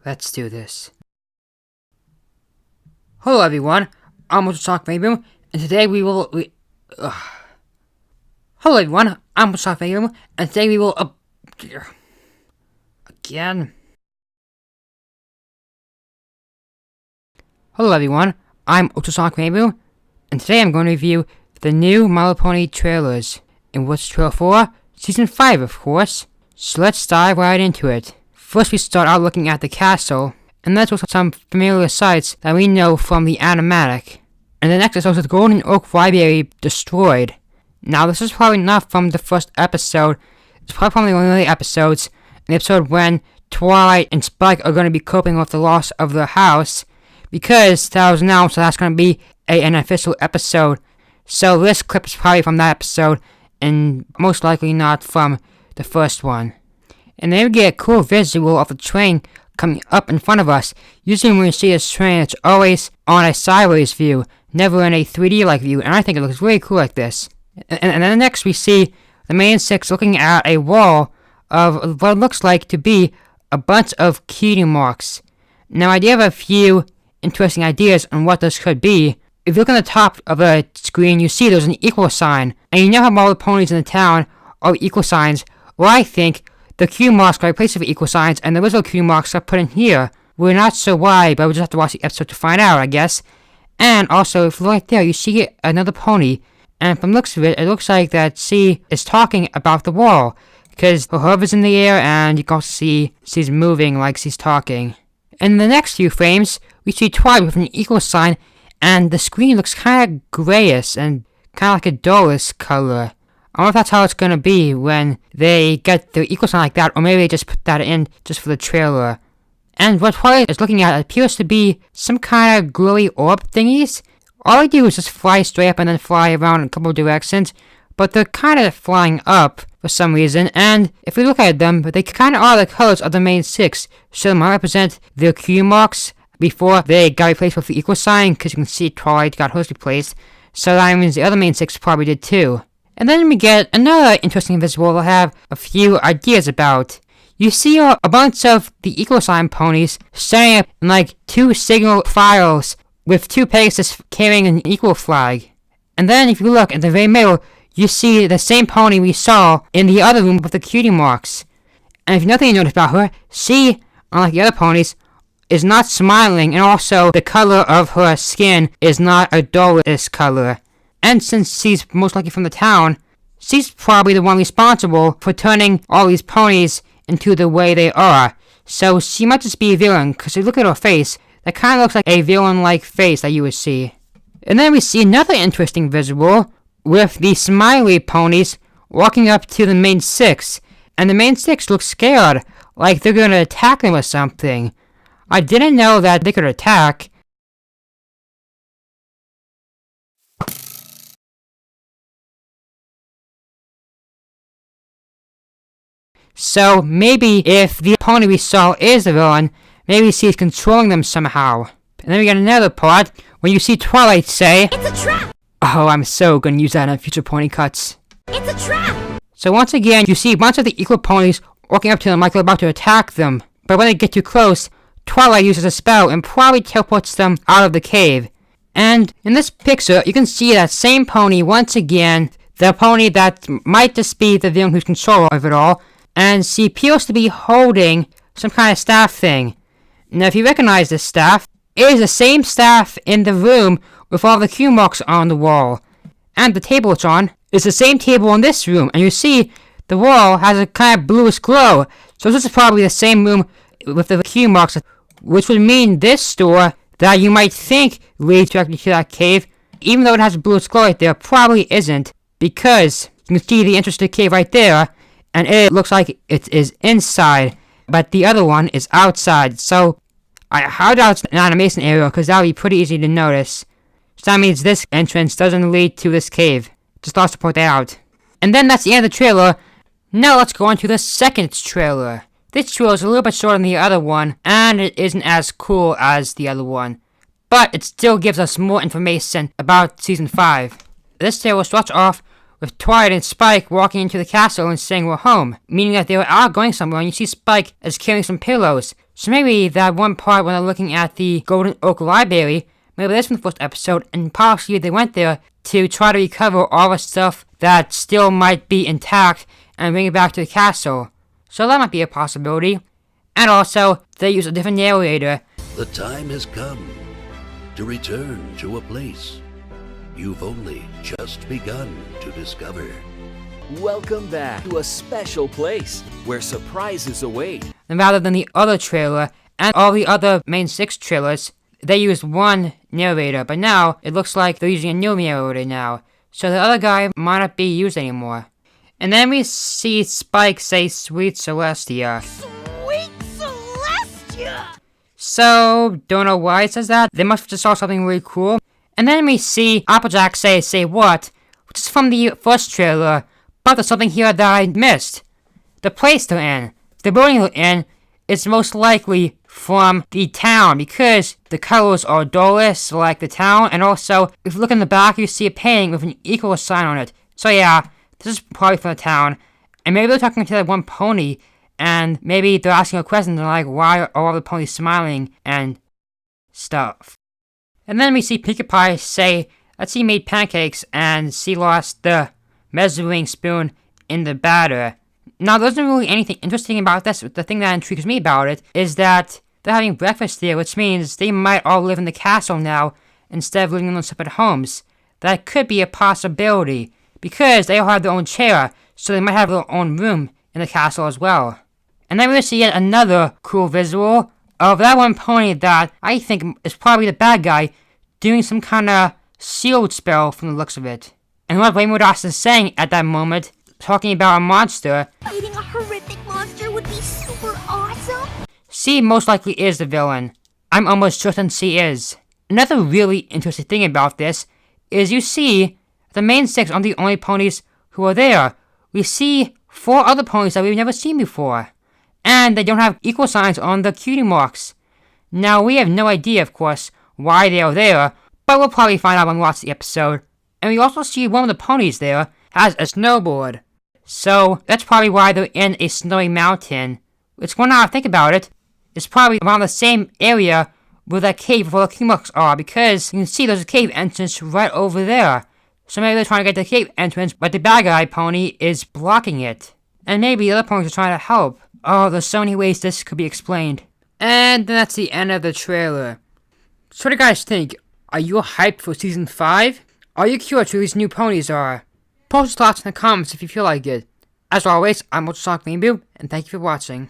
Let's do this. Hello everyone, I'm Rainboom, and today we will Hello everyone, I'm Rainboom, and today we will again. Hello everyone, I'm Rainboom, and today I'm going to review the new My Little Pony trailers. In what's trailer for? Season 5, of course. So let's dive right into it. First we start out looking at the castle, and that's also some familiar sights that we know from the animatic. And the next is also the Golden Oak Library destroyed. Now this is probably not from the first episode, it's probably from the early episodes, an episode when Twilight and Spike are going to be coping with the loss of their house, because that was announced that that's going to be an official episode. So this clip is probably from that episode, and most likely not from the first one. And then we get a cool visual of the train coming up in front of us. Usually when we see this train, it's always on a sideways view, never in a 3D-like view, and I think it looks really cool like this. And then next we see the main six looking at a wall of what looks like to be a bunch of cutie marks. Now I do have a few interesting ideas on what this could be. If you look on the top of the screen, you see there's an equal sign, and you know how all the ponies in the town are equal signs. Well, I think the Q marks got replaced with equal signs, and the original Q marks got put in here. We're not sure why, but we'll just have to watch the episode to find out, I guess. And also, if you look right there, you see another pony, and from the looks of it, it looks like that she is talking about the wall, because her hover is in the air, and you can also see she's moving like she's talking. In the next few frames, we see Twilight with an equal sign, and the screen looks kind of grayish and kind of like a dullish color. I don't know if that's how it's gonna be when they get the equal sign like that, or maybe they just put that in just for the trailer. And what Twilight is looking at appears to be some kind of glowy orb thingies. All they do is just fly straight up and then fly around in a couple of directions, but they're kind of flying up for some reason, and if we look at them, they kind of are the colors of the main six, so they might represent their Q marks before they got replaced with the equal sign, because you can see Twilight got hers replaced, so that means the other main six probably did too. And then we get another interesting visual I have a few ideas about. You see a bunch of the equal sign ponies standing up in like two signal files with two Pegasus carrying an equal flag. And then if you look at the very middle, you see the same pony we saw in the other room with the cutie marks. And if nothing you notice about her, she, unlike the other ponies, is not smiling, and also the color of her skin is not a dullish color. And since she's most likely from the town, she's probably the one responsible for turning all these ponies into the way they are. So she might just be a villain, because if you look at her face, that kind of looks like a villain-like face that you would see. And then we see another interesting visual with the smiley ponies walking up to the main six, and the main six look scared, like they're gonna attack them or something. I didn't know that they could attack. So maybe if the pony we saw is the villain, maybe she's controlling them somehow. And then we get another part where you see Twilight say, "It's a trap!" Oh, I'm so gonna use that in future pony cuts. It's a trap! So once again, you see a bunch of the equal ponies walking up to them like they're about to attack them. But when they get too close, Twilight uses a spell and probably teleports them out of the cave. And in this picture, you can see that same pony once again, the pony that might just be the villain who's control of it all, and she appears to be holding some kind of staff thing. Now if you recognize this staff, it is the same staff in the room with all the Q marks on the wall. And the table it's on is the same table in this room, and you see the wall has a kind of bluish glow, so this is probably the same room with the Q marks, which would mean this store that you might think leads directly to that cave, even though it has a bluish glow right there, probably isn't, because you can see the entrance to the cave right there, and it looks like it is inside, but the other one is outside. So I highly doubt it's an animation area, because that would be pretty easy to notice. So that means this entrance doesn't lead to this cave. Just lost to point that out. And then that's the end of the trailer. Now let's go on to the second trailer. This trailer is a little bit shorter than the other one, and it isn't as cool as the other one, but it still gives us more information about Season 5. This trailer starts off with Twilight and Spike walking into the castle and saying we're home, meaning that they are going somewhere, and you see Spike as carrying some pillows. So maybe that one part when they're looking at the Golden Oak Library, maybe that's from the first episode, and possibly they went there to try to recover all the stuff that still might be intact and bring it back to the castle. So that might be a possibility. And also, they use a different narrator. The time has come to return to a place you've only just begun to discover. Welcome back to a special place where surprises await. And rather than the other trailer and all the other main 6 trailers, they used one narrator, but now it looks like they're using a new narrator now. So the other guy might not be used anymore. And then we see Spike say Sweet Celestia. Sweet Celestia! So, don't know why it says that. They must have just saw something really cool. And then we see Applejack say what, which is from the first trailer, but there's something here that I missed. The place they're in. The building they're in is most likely from the town, because the colors are dullest like the town, and also, if you look in the back, you see a painting with an equal sign on it. So yeah, this is probably from the town. And maybe they're talking to that one pony, and maybe they're asking a question, they're like, why are all the ponies smiling, and stuff. And then we see Pinkie Pie say that she made pancakes, and she lost the measuring spoon in the batter. Now, there isn't really anything interesting about this. The thing that intrigues me about it is that they're having breakfast there, which means they might all live in the castle now instead of living in their separate homes. That could be a possibility, because they all have their own chair, so they might have their own room in the castle as well. And then we see yet another cool visual of that one pony that I think is probably the bad guy doing some kind of shield spell from the looks of it. And what Rainbow Dash is saying at that moment, talking about a monster, Fighting a horrific monster would be super awesome! she most likely is the villain. I'm almost certain she is. Another really interesting thing about this is you see the main 6 aren't the only ponies who are there. We see 4 other ponies that we've never seen before. And they don't have equal signs on the cutie marks. Now, we have no idea, of course, why they are there, but we'll probably find out when we watch the episode. And we also see one of the ponies there has a snowboard. So, that's probably why they're in a snowy mountain. Which, when I think about it, is probably around the same area where that cave where the cutie marks are, because you can see there's a cave entrance right over there. So maybe they're trying to get to the cave entrance, but the bad guy pony is blocking it. And maybe the other ponies are trying to help. Oh, there's so many ways this could be explained. And that's the end of the trailer. So what do you guys think? Are you hyped for Season 5? Are you curious who these new ponies are? Post your thoughts in the comments if you feel like it. As always, I'm Ultrasonic Rainboom, and thank you for watching.